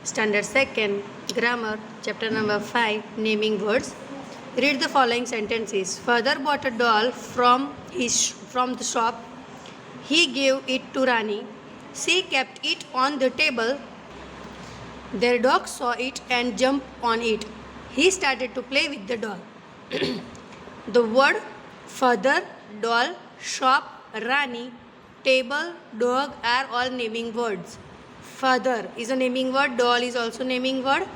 Standard 2nd, Grammar, Chapter number 5, Naming Words. Read the following sentences. Father bought a doll from the shop. He gave it to Rani. She kept it on the table. Their dog saw it and jumped on it. He started to play with the doll. The word father, doll, shop, Rani, table, dog are all naming words. Father is a naming word, doll is also naming word,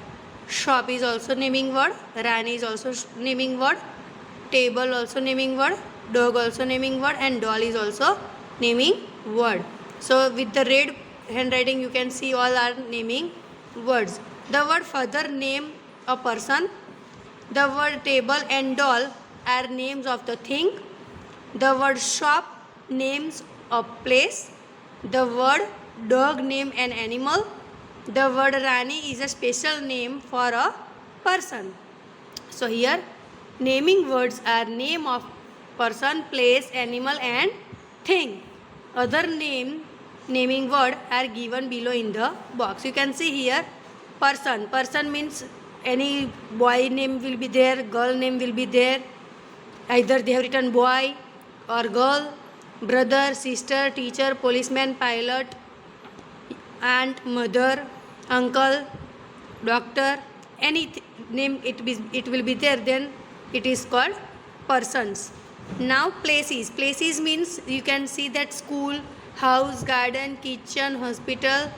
shop is also naming word, Rani is also naming word, table also naming word, dog also naming word, and doll is also naming word. So with the red handwriting you can see all are naming words. The word father name a person. The word table and doll are names of the thing. The word shop names a place. The word dog name an animal. The word Rani is a special name for a person. So here naming words are name of person, place, animal and thing. Other naming word are given below in the box. You can see here person. Person means any boy name will be there, girl name will be there. Either they have written boy or girl, brother, sister, teacher, policeman, pilot, aunt, mother, uncle, doctor, any name it will be there, then it is called persons. Now places. Places means you can see that school, house, garden, kitchen, hospital,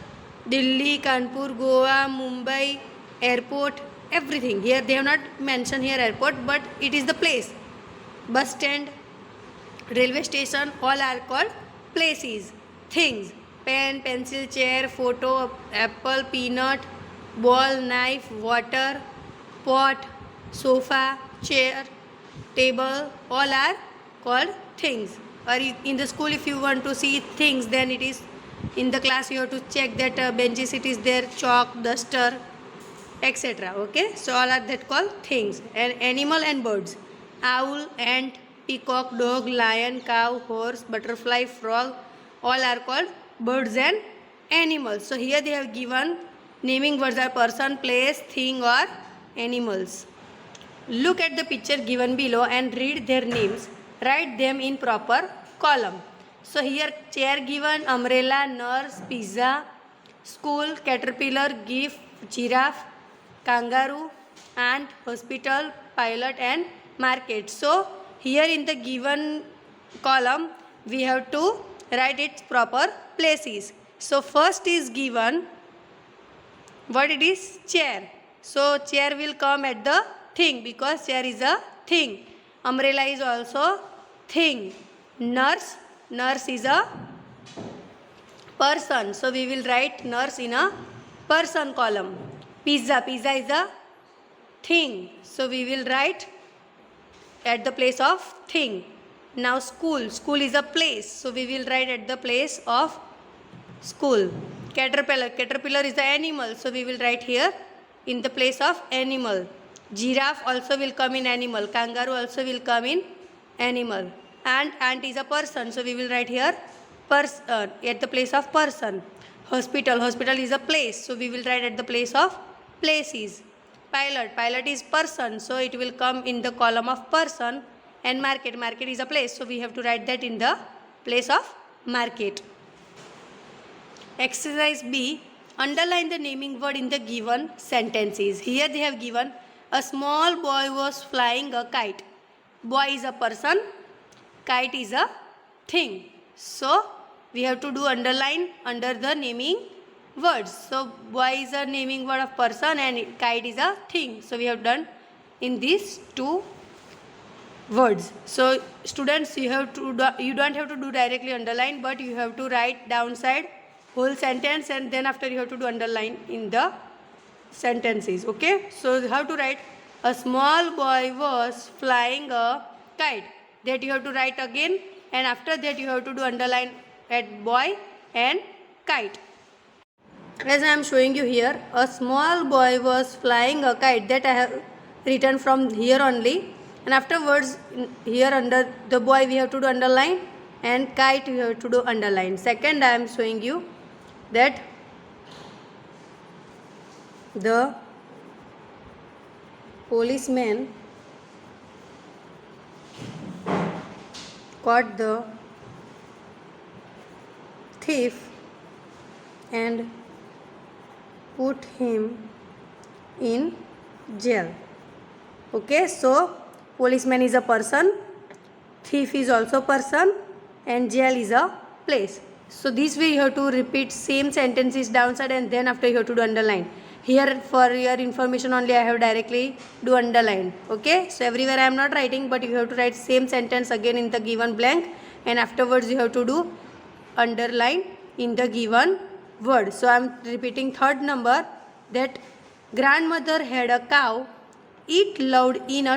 Delhi, Kanpur, Goa, Mumbai, airport, everything. Here they have not mentioned here airport, but it is the place. Bus stand, railway station, all are called places. Things, pen, pencil, chair, photo, apple, peanut, ball, knife, water, pot, sofa, chair, table, all are called things. Or in the school if you want to see things, then it is in the class you have to check that benches it is there, chalk, duster, etc. Okay, so all are that called things. And animal and birds, owl, ant, peacock, dog, lion, cow, horse, butterfly, frog, all are called birds and animals. So here they have given naming words are person, place, thing or animals. Look at the picture given below and read their names. Write them in proper column. So here chair given, umbrella, nurse, pizza, school, caterpillar, gift, giraffe, kangaroo, ant, hospital, pilot and market. So here in the given column we have to write its proper places. So first is given what it is, chair. So chair will come at the thing because chair is a thing. Umbrella is also thing. Nurse is a person. So we will write nurse in a person column. Pizza is a thing. So we will write at the place of thing. Now school is a place. So we will write at the place of school. Caterpillar is the animal. So we will write here in the place of animal. Giraffe also will come in animal. Kangaroo also will come in animal. And ant is a person. So we will write here at the place of person. Hospital is a place. So we will write at the place of places. Pilot is person. So it will come in the column of person. And market is a place. So we have to write that in the place of market. Exercise B. Underline the naming word in the given sentences. Here they have given a small boy was flying a kite. Boy is a person. Kite is a thing. So we have to do underline under the naming words. So boy is a naming word of person and kite is a thing. So we have done in these two words. So students, you don't have to do directly underline, but you have to write downside whole sentence and then after you have to do underline in the sentences. Okay, so how to write a small boy was flying a kite, that you have to write again and after that you have to do underline at boy and kite. As I am showing you here, a small boy was flying a kite, that I have written from here only, and afterwards here under the boy we have to do underline and kite we have to do underline. Second I am showing you that The policeman caught the thief and put him in jail. Okay, so policeman is a person, thief is also person, and jail is a place. So this way you have to repeat same sentences downside, and then after you have to do underline. Here for your information only I have directly do underline. Okay, so everywhere I am not writing, but you have to write same sentence again in the given blank, and afterwards you have to do underline in the given word. So I am repeating third number, that grandmother had a cow, it lived in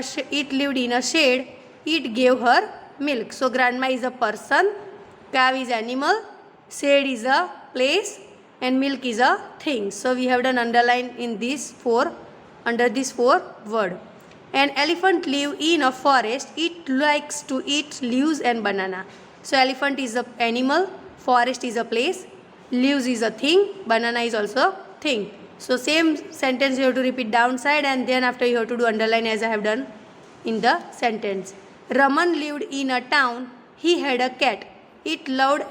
a shed, it gave her milk. So grandma is a person, cow is animal, shed is a place, and milk is a thing. So we have done underline in these four, under these four word. An elephant live in a forest, it likes to eat leaves and banana. So elephant is a animal, forest is a place, leaves is a thing, banana is also thing. So same sentence you have to repeat downside, and then after you have to do underline as I have done in the sentence. Raman lived in a town, he had a cat, it loved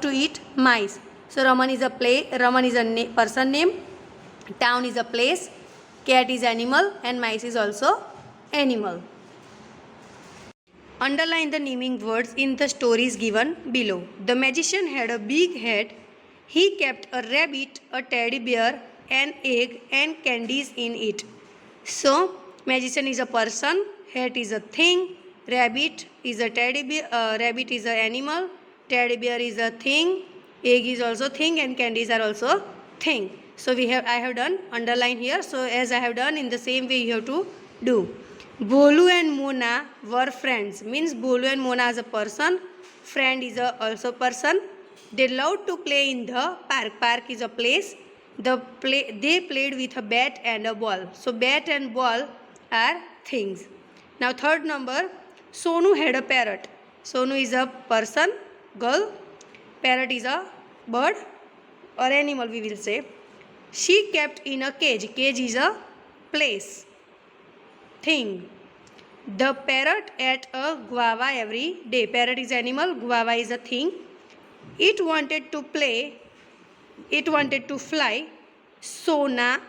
to eat mice. So Raman is a person name, town is a place, cat is animal, and mice is also animal. Underline the naming words in the stories given below. The magician had a big head. He kept a rabbit, a teddy bear, an egg, and candies in it. So, magician is a person, hat is a thing, rabbit is a teddy bear, rabbit is an animal, teddy bear is a thing, egg is also thing, and candies are also thing. So I have done underline here. So as I have done, in the same way you have to do. Bolu and Mona were friends. Means Bolu and Mona as a person, friend is also person. They loved to play in the park. Park is a place. They played with a bat and a ball. So bat and ball are things. Now third number, Sonu had a parrot. Sonu is a person, girl. Parrot is a bird or animal, we will say. She kept in a cage. Cage is a place, thing. The parrot ate a guava every day. Parrot is animal, guava is a thing. It wanted to play, it wanted to fly. Sona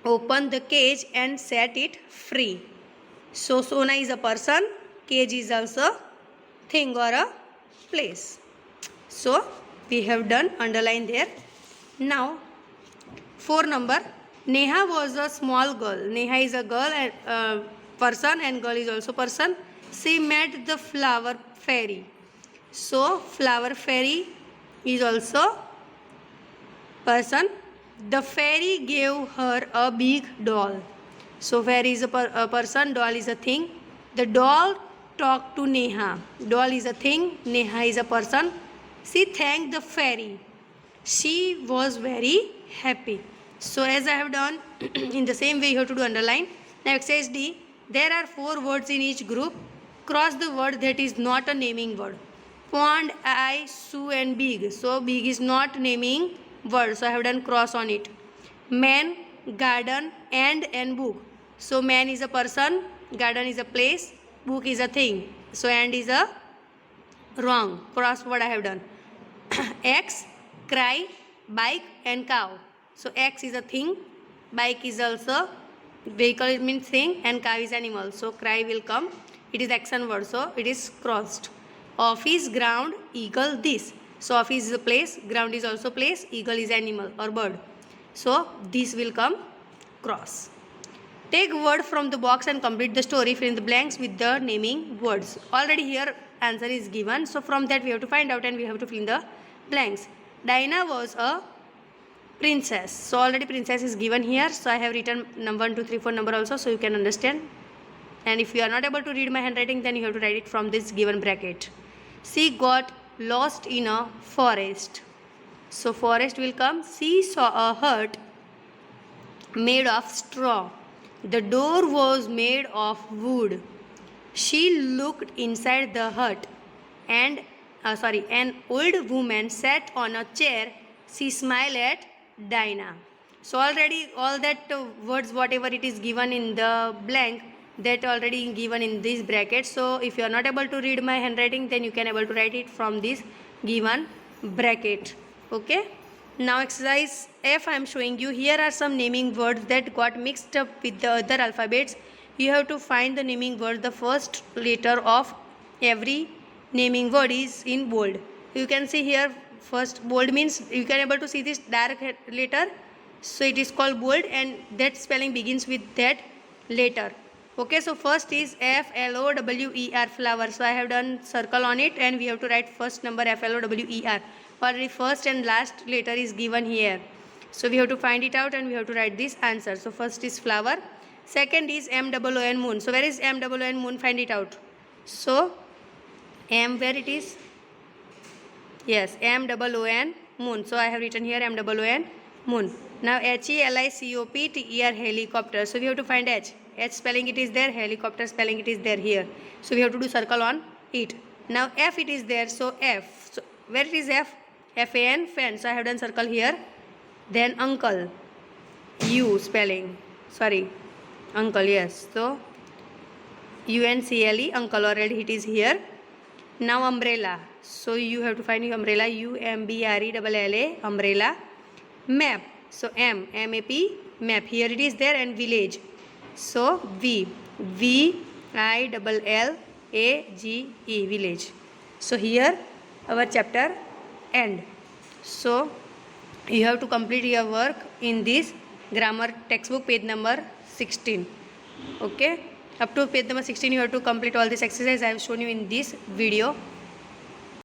opened the cage and set it free. So Sona is a person, cage is also thing or a place. So we have done underline there. Now 4 number, Neha was a small girl. Neha is a girl and person, and girl is also person. She met the flower fairy. So flower fairy is also person. The fairy gave her a big doll. So fairy is a person, doll is a thing. The doll talked to Neha. Doll is a thing, Neha is a person. She thanked the fairy. She was very happy. So as I have done, in the same way you have to do underline. Now exercise D. There are 4 words in each group. Cross the word that is not a naming word. Pond, I, Sue and big. So big is not naming word. So I have done cross on it. Man, garden, and book. So man is a person, garden is a place, book is a thing. So and is a wrong. Cross word I have done. X, cry, bike and cow. So X is a thing, bike is also vehicle, it means thing, and cow is animal. So cry will come. It is action word, so it is crossed. Office, ground, eagle, this. So office is a place, ground is also place, eagle is animal or bird. So this will come cross. Take word from the box and complete the story. Fill in the blanks with the naming words. Already here answer is given. So from that we have to find out and we have to fill in the blanks. Dinah was a princess. So already princess is given here. So I have written number 1, 2, 3, 4 number also, so you can understand. And if you are not able to read my handwriting, then you have to write it from this given bracket. She got lost in a forest. So forest will come. She saw a hut made of straw. The door was made of wood. She looked inside the hut and an old woman sat on a chair. She smiled at Dinah. So already all that words whatever it is given in the blank, that already given in this bracket. So if you are not able to read my handwriting, then you can able to write it from this given bracket. Okay. Now exercise F I am showing you. Here are some naming words that got mixed up with the other alphabets. You have to find the naming word. The first letter of every naming word is in bold. You can see here, first bold means you can able to see this dark letter, so it is called bold, and that spelling begins with that letter. Okay, so first is FLOWER, flower. So I have done circle on it, and we have to write first number FLOWER. Already first and last letter is given here, so we have to find it out and we have to write this answer. So first is flower, second is MOON, moon. So where is MOON, moon? Find it out. So M, where it is? Yes, MOON, moon. So I have written here MOON, moon. Now HELICOPTER, helicopter. So we have to find H. H spelling it is there, helicopter spelling it is there here. So we have to do circle on it. Now F it is there, so F. So where it is F? FAN, fan. So I have done circle here. Then uncle, U spelling. Sorry, uncle, yes. So UNCLE, uncle, already it is here. Now umbrella. So you have to find your umbrella, UMBRELLA, umbrella. Map. So MAP, map. Here it is there, and village. So VILLAGE, village. So here our chapter end. So you have to complete your work in this grammar textbook, page number 16. Okay, up to page number 16 you have to complete all this exercise I have shown you in this video.